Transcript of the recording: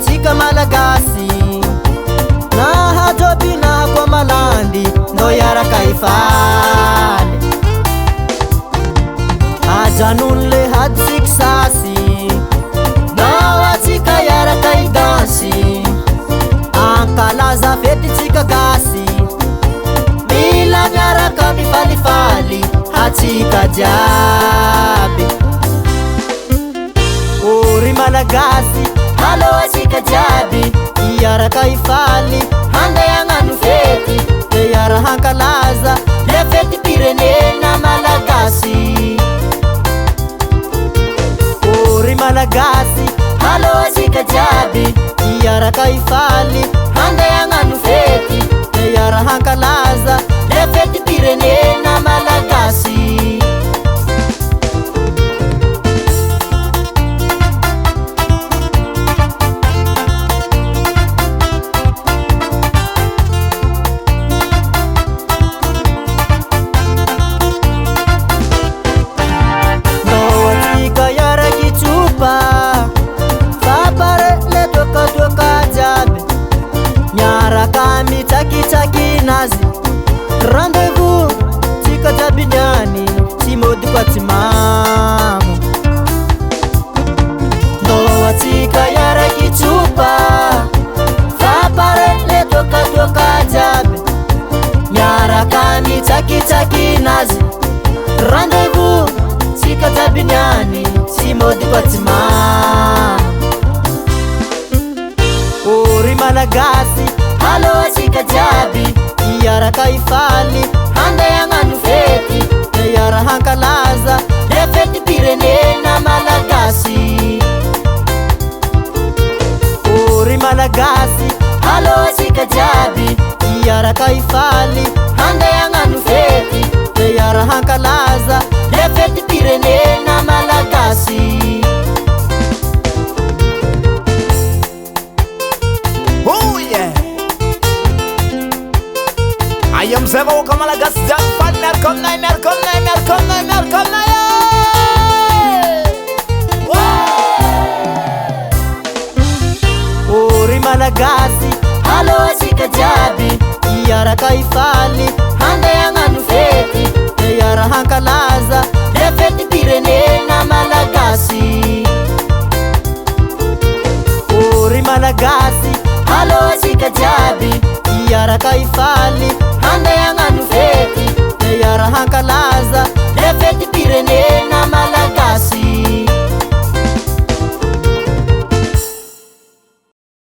atsika malagasy nahajoby na kwa malandy ndo yaraka ifaly ajanonle hadisik sasy nao atsika yaraka idansy ankalaza fetitsika gasy mila miaraka mifalifaly atsika jiaby ory malagasy halo atsika jiaby iaraka ifaly handay agnano fety de iara hankalaza le fety pirenena malagasy ory malagasy halo atsika jiaby iaraka ifaly handay agnano fety de iara hankalaza le fety pirenena malagasy Rendez-vous, tika jabinyani, timodi kwa timamu Ndoa tika yara kichupa Fapare le toka jabi Nyara kani taki nazi Rendez-vous, tika jabinyani, timodi kwa timamu Uri malagasy, halo atsika jiaby iaraka ifaly handay agnano fety de iara hankalaza le fety pirenena malagasy ory malagasy halo atsika jiaby iaraka ifaly handay agnano fety de iara hankalaza le fety pirenena malagasy I am zero comme la gasse d'un fan comme ory malagasy halo atsika jiaby iaraka ifaly handay agnano fety de iara hankalaza le fety pirenena malagasy ory malagasy halo atsika jiaby iaraka ifaly handay agnano fety de iara hankalaza le fety pirenena